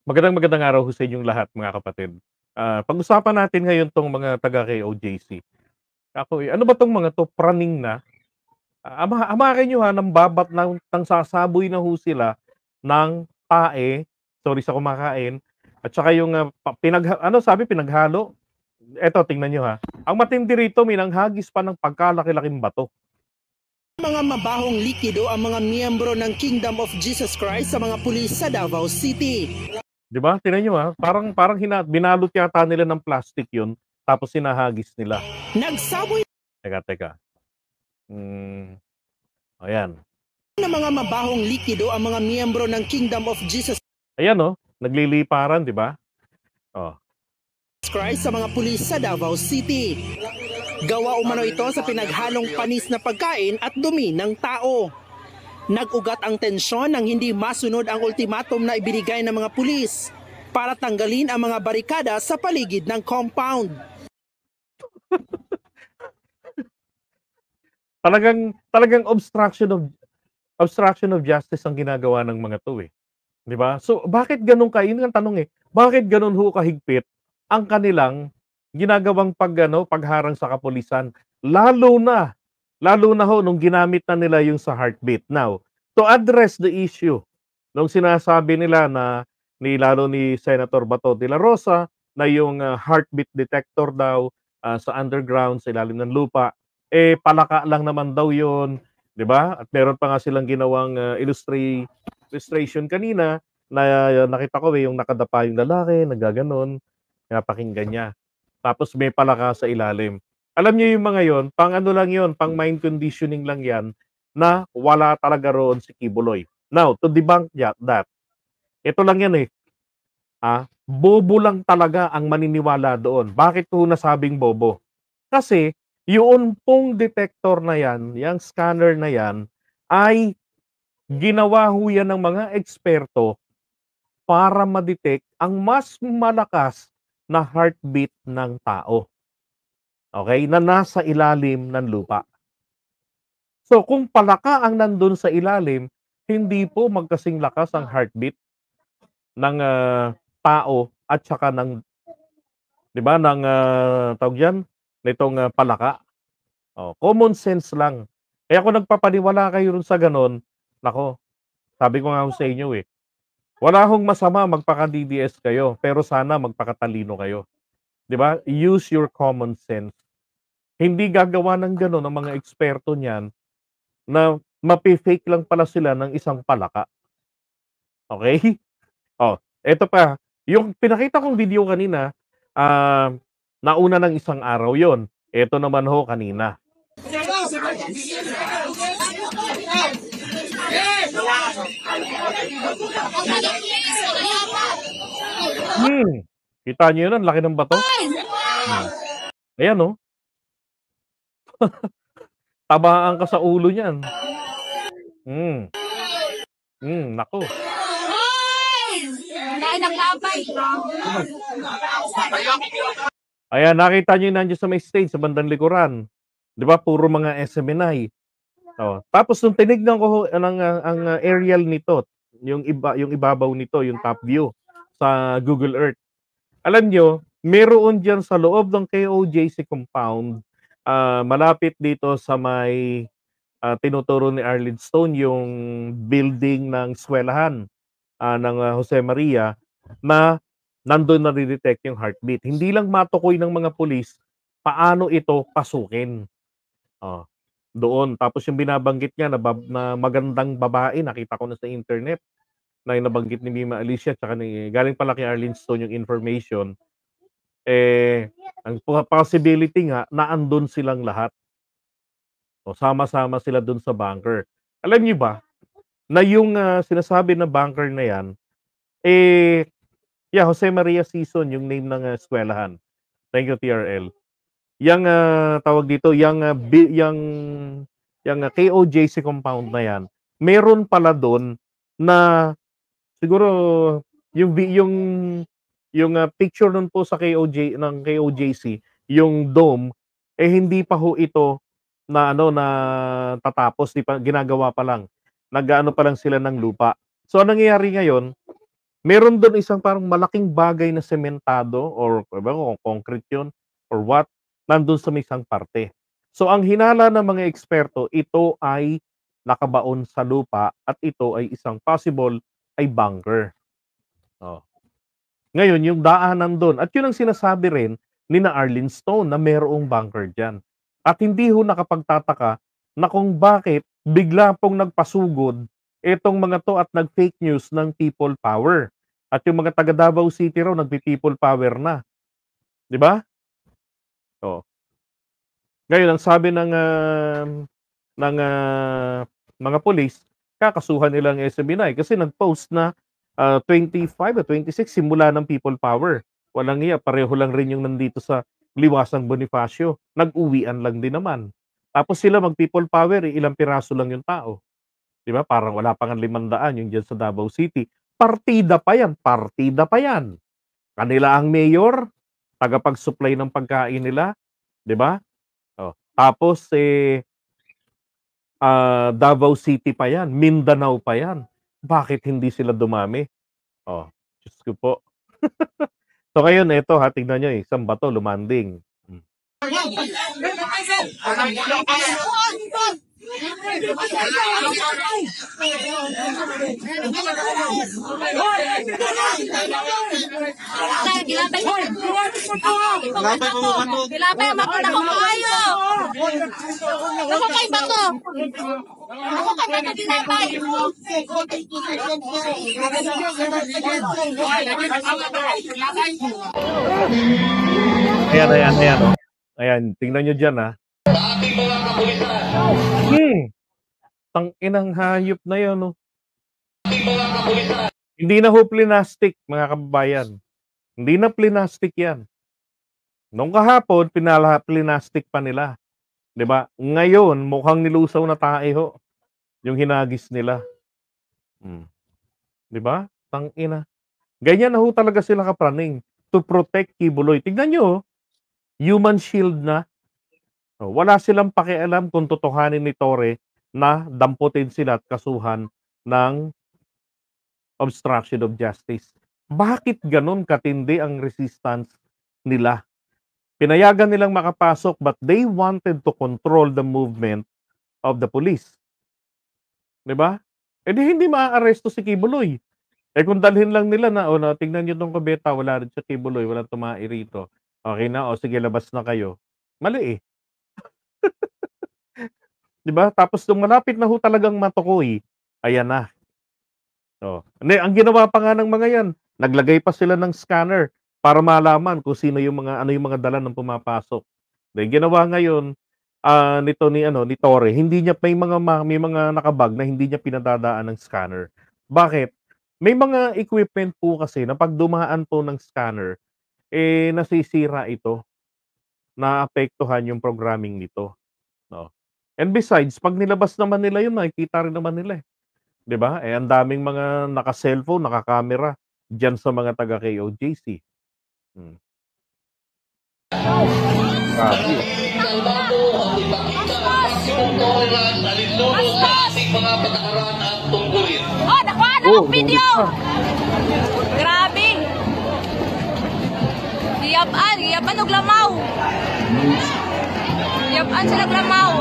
Magandang araw ho sa inyong lahat mga kapatid. Pag-usapan natin ngayon 'tong mga taga KOJC. Ano ba 'tong mga 'to, praning na? Hamakin niyo ha, ng sasaboy na ho sila ng tae, sorry sa kumakain, at saka yung, ano sabi pinaghalo? Eto tingnan niyo ha, ang matindi rito minanghagis pa ng pagkalaki-laking bato. Mga mabahong likido ang mga miyembro ng Kingdom of Jesus Christ sa mga pulis sa Davao City. 'Di ba, tingnan niyo ha, parang parang binalot yata nila ng plastic 'yun, tapos hinahagis nila. Nagsaboy Teka. Hmm, ayan. ng mga mabahong likido ang mga miyembro ng Kingdom of Jesus Ayan oh, nagliliparan 'di ba? Oh. Christ sa mga pulis sa Davao City. Gawa umano ito sa pinaghalong panis na pagkain at dumi ng tao. Nag-ugat ang tensyon nang hindi masunod ang ultimatum na ibinigay ng mga pulis para tanggalin ang mga barikada sa paligid ng compound. Talagang obstruction of justice ang ginagawa ng mga 'to, eh, 'di ba? So, bakit gano'n yun ang tanong, eh, bakit gano'n ho kahigpit ang kanilang ginagawang pagharang sa kapulisan? Lalo na, lalo na ho nung ginamit na nila yung sa heartbeat. Now, to address the issue nung sinasabi nila na lalo ni Senator Bato de la Rosa na yung, heartbeat detector daw, sa underground, sa ilalim ng lupa, eh, palaka lang naman daw yun, 'di ba? At meron pa nga silang ginawang, illustration kanina na nakita ko, eh, yung nakadapa yung lalaki, naggaganon, pinapakinggan niya. Tapos may palaka sa ilalim. Alam niyo yung mga yon, pang-ano lang yon, pang mind conditioning lang yan na wala talaga roon si Kibuloy. Now, to debunk that, ito lang yan, eh, bobo lang talaga ang maniniwala doon. Bakit ko nasabing bobo? Kasi yun pong detector na yan, yang scanner na yan, ay ginawa ho yan ng mga eksperto para ma-detect ang mas malakas na heartbeat ng tao. Okay? Na nasa ilalim ng lupa. So kung palaka ang nandun sa ilalim, hindi po magkasing lakas ang heartbeat ng, tao at saka ng 'di ba, ng, tawag diyan, nitong, palaka. Oh, common sense lang. Kaya kung nagpapaniwala kayo dun sa gano'n, naku, sabi ko nga ho sa inyo, eh, wala hong masama magpaka-DDS kayo, pero sana magpakatalino kayo, 'di ba? Use your common sense. Hindi gagawa ng gano'n ang mga eksperto niyan na mafi-fake lang pala sila ng isang palaka, okey? Oh, eto pa, yung pinakita kong video kanina, ah, nauna ng isang araw yon. Eto naman ho kanina. Kita niyo yun, ang laki ng bato? Hmm, ayan oh, tamaan ka sa ulo niyan. Hmm, naku. Ayan, nakita niyo nandiyan sa may stage sa bandang likuran, 'di ba puro mga SMNI. Oh, tapos nung tinignan ko ho ang aerial nito, yung ibabaw nito, yung top view sa Google Earth. Alam niyo, meron diyan sa loob ng KOJC compound, malapit dito sa may, tinuturo ni Arlene Stone yung building ng eskwelahan, ng, Jose Maria na nandun nade-detect yung heartbeat. Hindi lang matukoy ng mga pulis paano ito pasukin. Oh, doon. Tapos yung binabanggit niya na magandang babae, nakita ko na sa internet na yung nabanggit ni Mima Alicia tsaka galing pala kay Arlene Stone yung information, eh, ang possibility nga na andun silang lahat. O sama-sama sila dun sa bunker. Alam niyo ba na yung, sinasabi na bunker na yan, eh, yeah, Jose Maria Season yung name ng, eskwelahan. Thank you, TRL. Yang, tawag dito, yang KOJC compound na yan, meron pala dun na siguro yung picture nun po sa KOJC, yung dome, eh, hindi pa ho ito na ano, na tatapos, 'di pa ginagawa pa lang. Nag-aano pa lang sila ng lupa. So, anong nangyayari ngayon, meron doon isang parang malaking bagay na sementado or iba ko kung concrete yun or what, nandun sa may isang parte. So ang hinala ng mga eksperto, ito ay nakabaon sa lupa at ito ay isang possible ay bunker. Oh. Ngayon, yung daanan doon, at yun ang sinasabi rin ni na Arlene Stone na mayroong bunker dyan. At hindi ho nakapagtataka na kung bakit bigla pong nagpasugod itong mga to at nag-fake news ng people power. At yung mga taga Davao City raw nagpi-people power na. Di ba? Oh. Ngayon, ang sabi ng mga pulis, kakasuhan nilang SB9 kasi nag-post na 25 o 26 simula ng people power. Walang iya, pareho lang rin yung nandito sa Liwasang Bonifacio. Nag-uwian lang din naman. Tapos sila mag-people power, ilang piraso lang yung tao. Di ba? Parang wala pang 500 yung dyan sa Davao City. Partida pa yan. Partida pa yan. Kanila ang mayor, tagapag-supply ng pagkain nila. Di ba? Oh. Tapos, Davao City pa yan. Mindanao pa yan. Bakit hindi sila dumami? Oh, Diyos ko po. So ngayon, ito ha, tignan nyo isang bato lumanding. Dilapay ang makita ko kayo. Ako kay bato. Ako kay bato dilapay. Ayan. Oh. Ayan, tingnan nyo dyan ha. Tang-inang hayop na yun. Oh. Hindi na ho plinastic, mga kababayan. Hindi na plinastic yan. Noong kahapon, plinastic pa nila. 'Di ba? Ngayon, mukhang nilusaw na tae ho. Yung hinagis nila. 'Di ba? Tang-ina. Ganyan na ho talaga sila kapraning to protect Kibuloy. Tignan nyo, human shield na. Wala silang pakialam kung totohanin ni Torre na damputin sila at kasuhan ng obstruction of justice. Bakit ganun katindi ang resistance nila? Pinayagan nilang makapasok but they wanted to control the movement of the police. Diba? Eh di hindi maaaresto si Kibuloy. Eh kung dalhin lang nila na, tingnan nyo tong kabeta, wala rin siya Kibuloy, walang tumai rito. Okay na, sige labas na kayo. Mali eh. Diba? Tapos nung malapit na ho talagang matukoy, ayan na. Ang ginawa pa nga ng mga yan, naglagay pa sila ng scanner para malaman kung sino yung mga dala ng pumapasok. Dahil ginawa ngayon ni Torre, hindi niya may mga nakabag na hindi niya pinadadaan ng scanner. Bakit? May mga equipment po kasi na pag dumaan po ng scanner, nasisira ito. Naapektuhan yung programming nito. No. And besides, pag nilabas naman nila yun, makikita rin naman nila eh. 'Di ba? Ang daming mga naka-cellphone, naka-camera diyan sa mga taga KOJC. Nakuha na ang video. Grabe. Giyaban og lamaw. Giyaban sila lamaw.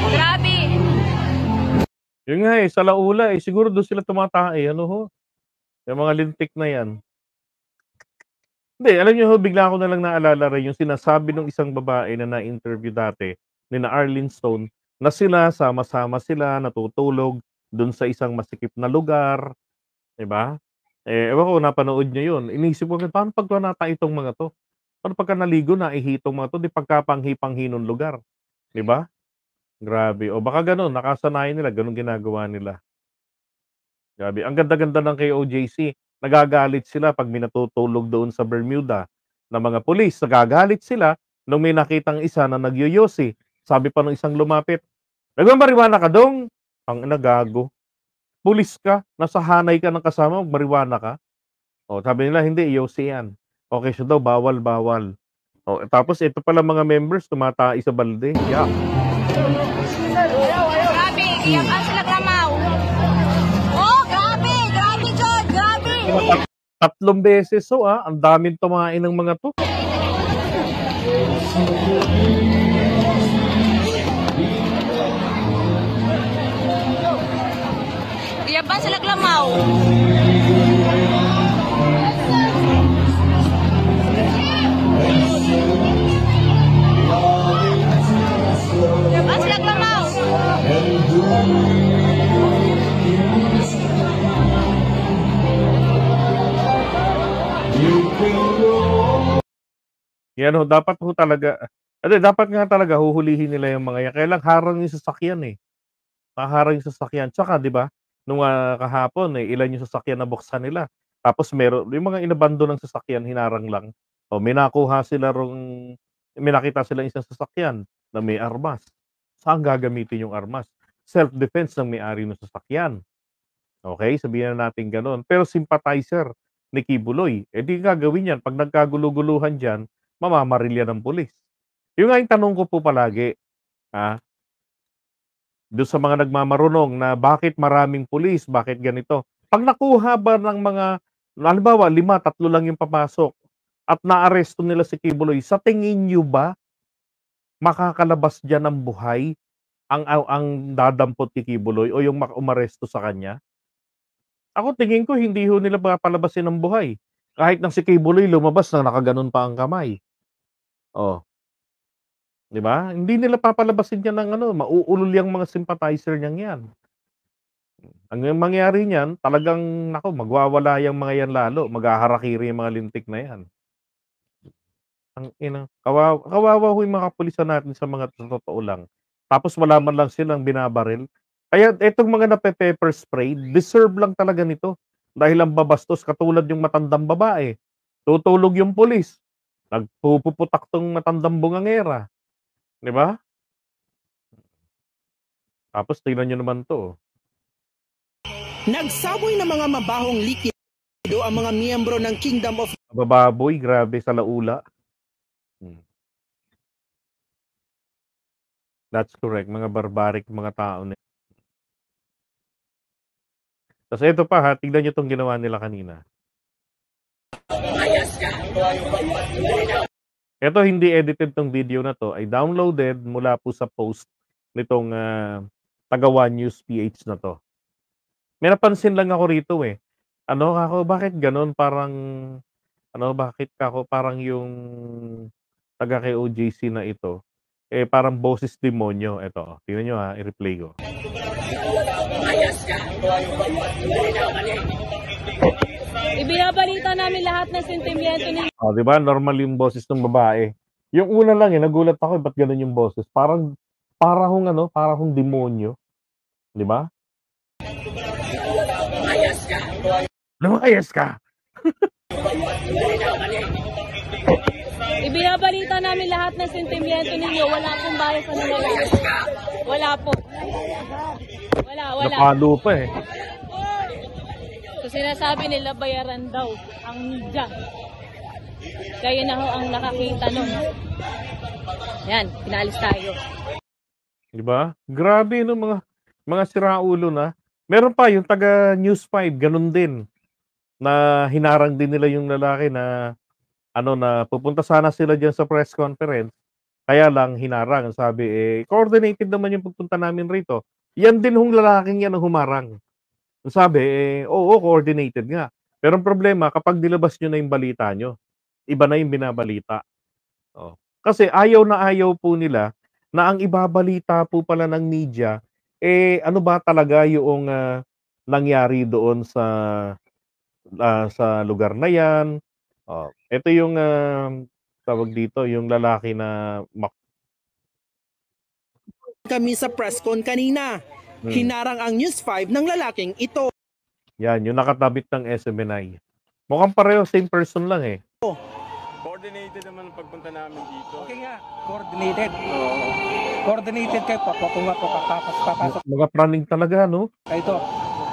Grabe. Yun nga sa Laula siguro doon sila tumatae, yung mga lintik na yan. Hindi, alam niyo bigla ko na lang naalala rin yung sinasabi ng isang babae na na-interview dati ni na Arlene Stone na sila, sama-sama sila, natutulog doon sa isang masikip na lugar. Diba? Ewan ko, napanood niyo yun. Inisip ko, paano pagpanata itong mga to? Paano pagka naligo na ihitong mga to? Di pagkapanghi-panghi ng lugar. Diba? Grabe. O baka ganun, nakasanayan nila, ganun ginagawa nila. Grabe. Ang ganda-ganda ng KOJC. Nagagalit sila pag may natutulog doon sa Bermuda na mga pulis. Nagagalit sila nung may nakitang isa na nagyoyosi. Sabi pa ng isang lumapit, nagmamariwana ka dong? Ang nagago. Pulis ka, nasa hanay ka ng kasama, mariwana ka. Sabi nila, hindi, yosi yan. Okay siya daw, bawal. Tapos ito pala mga members, tumatai sa balde. Yeah. Grabe, giyaban sila lamaw. Grabe, John, grabe. Tatlong beses. So, ang daming tumain ng mga 'to. Iyaban sila klamaw. Iyaban sila klamaw. Yan ho, dapat ho talaga dapat nga talaga huhulihin nila yung mga yan. Kaya lang harang yung sasakyan, eh. Haharang yung sasakyan. Tsaka 'di ba, nung, kahapon, ilan yung sasakyan na buksan nila. Tapos meron yung mga inabando ng sasakyan hinarang lang. O may nakuha sila may nakita silang isang sasakyan na may armas. Saan gagamitin yung armas? Self-defense ng may-ari ng sasakyan. Okay, sabihin na natin gano'n. Pero sympathizer ni Kibuloy, di gagawin yan 'pag nagkagulo-guluhan diyan, mamamaril yan ng pulis. Yun nga yung tanong ko po palagi, do'n sa mga nagmamarunong na bakit maraming pulis, bakit ganito. 'Pag nakuha ba ng mga halimbawa 5, 3 lang yung papasok at naaresto nila si Kibuloy, sa tingin niyo ba makakalabas diyan ng buhay ang dadampot kay Kibuloy o yung umaresto sa kanya? Ako tingin ko hindi ho nila papalabasin ng buhay. Kahit na si Kibuloy lumabas na nakaganon pa ang kamay. Oh, 'di ba? Hindi nila papalabasin yan ng mauulol yang mga sympathizer niyang yan. Ang mangyayari niyan talagang naku magwawala yang mga yan lalo, maghaharakiri yung mga lintik na yan. Tangina, kawawa ho yung mga kapulisan natin sa totoo lang. Tapos wala man lang silang binabaril. Kaya etong mga nape-pepper spray, deserve lang talaga nito. Dahil ang babastos katulad yung matandang babae. Tutulog yung pulis. Nagpupuputak tong matandang bungangera. 'Di ba? Tapos tingnan niyo naman 'to. Nagsaboy ng mga mabahong likido ang mga miyembro ng Kingdom of Bababoy, grabe sa laula. That's correct, mga barbaric mga tao na. Tapos ito pa tignan niyo 'tong ginawa nila kanina. Ito hindi edited 'tong video na 'to, ay downloaded mula po sa post nitong, taga One News PH na 'to. May napansin lang ako rito, bakit gano'n bakit parang yung taga kay OJC na ito, parang boses demonyo. Eto, tingnan niyo, i-replay ko. Ibinabalita namin lahat ng sentimiento ni 'Di ba normal yung boses ng babae. Yung una lang, nagulat ako, ba't gano'n yung boses? Parang hong demonyo, 'di ba? Lumayas ka. Ibinabalita namin lahat ng sentimiento ninyo. Wala pong bias sa nila. Wala po. Wala. Napalo pa eh. So sinasabi nila bayaran daw ang media. Kayo na ho ang nakakita nun. Yan, pinalis tayo. Diba? Grabe mga siraulo na. Meron pa yung taga News 5, ganun din. Na hinarang din nila yung lalaki na na pupunta sana sila diyan sa press conference. Kaya lang hinarang, sabi coordinated naman yung pagpunta namin rito. Yan din hong lalaking yan ang humarang. Sabi oo, coordinated nga. Pero ang problema kapag nilabas niyo na yung balita niyo, iba na yung binabalita. Oh. Kasi ayaw na ayaw po nila na ang ibabalita po pala ng media ano ba talaga yung nangyari doon sa lugar na yan. Ito yung tawag dito, yung lalaki na kami sa press con kanina. Hinarang ang News 5 ng lalaking ito. Yan, yung nakatabit ng SMNI. Mukhang pareho, same person lang eh. Coordinated naman ang pagpunta namin dito. Okay nga, coordinated. Coordinated kayo, papasok. Mga praning talaga, no? Ito,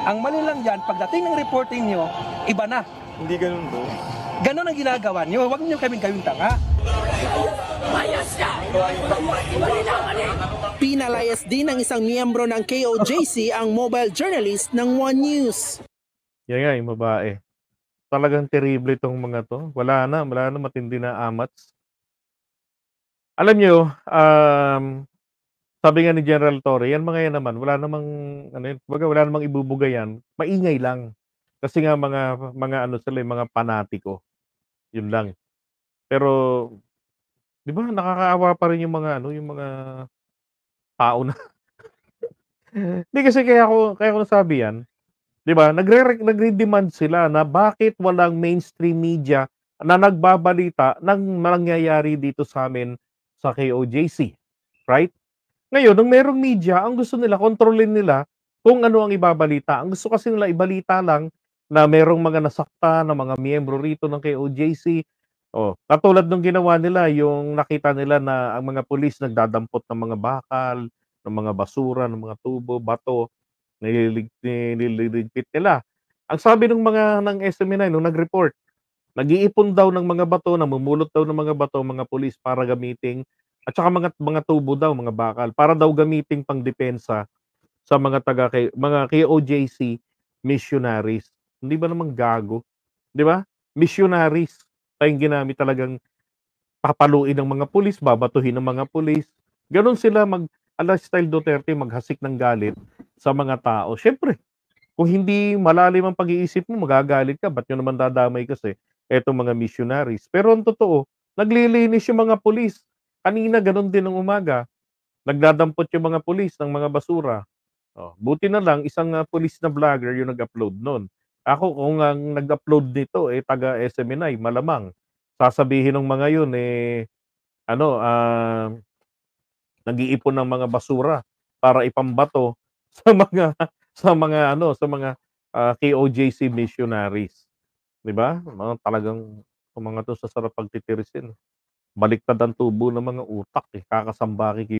ang mali lang dyan, pagdating ng reporting nyo, iba na. Hindi ganun bro. Ganon ang ginagawa nyo, huwag nyo kaming gawing tanga. Pinalayas din ng isang miyembro ng KOJC ang mobile journalist ng One News. Yan nga, yung babae. Talagang terrible 'tong mga 'to. Wala na, matindi na amats. Alam niyo, sabi nga ni General Torre, 'yan mga 'yan naman wala namang ano 'yun, kumbaga wala namang ibubuga 'yan, maingay lang. Kasi nga mga ano sila, eh, mga panatiko, 'yun lang. Pero 'di ba nakakaawa pa rin yung mga ano, yung mga tao na 'di kasi kaya ko nasabi 'yan, 'di ba, nagre-demand sila na bakit walang mainstream media na nagbabalita ng nangyayari dito sa'min sa KOJC, right? Ngayon nung merong media, ang gusto nila kontrolin nila kung ano ang ibabalita. Ang gusto kasi nila ibalita lang na merong mga nasaktan na mga miyembro rito ng KOJC. Oh, katulad nung ginawa nila yung nakita nila na ang mga pulis nagdadampot ng mga bakal, ng mga basura, ng mga tubo, bato, nililigpit nila. Ang sabi ng SMNI nung nag-report, nag-iipon daw ng mga bato, namumulot daw ng mga bato ang mga pulis para gamiting at saka mga tubo daw, mga bakal, para daw gamiting pangdepensa sa mga KOJC missionaries. Hindi ba naman gago, 'di ba? Missionaries pa yung ginamit, talagang papaluin ng mga pulis, babatuhin ng mga pulis. Gano'n sila ala style Duterte maghasik ng galit sa mga tao. Siyempre kung hindi malalim ang pag-iisip mo, magagalit ka, ba't niyo naman dadamay kasi etong mga missionaries. Pero ang totoo, naglilinis yung mga pulis. Kanina gano'n din nung umaga, nagdadampot yung mga pulis ng mga basura. Oh, buti na lang isang, pulis na vlogger yung nag-upload nun. Ako kung ang nag-upload nito, eh, taga SMNI, malamang sasabihin ng mga yun, eh, ano, nag-iipon ng mga basura para ipambato sa KOJC missionaries, 'di ba? Talagang yung mga 'to sasarap pagtitirisin. Baliktad ang tubo ng mga utak, eh, kakasambaki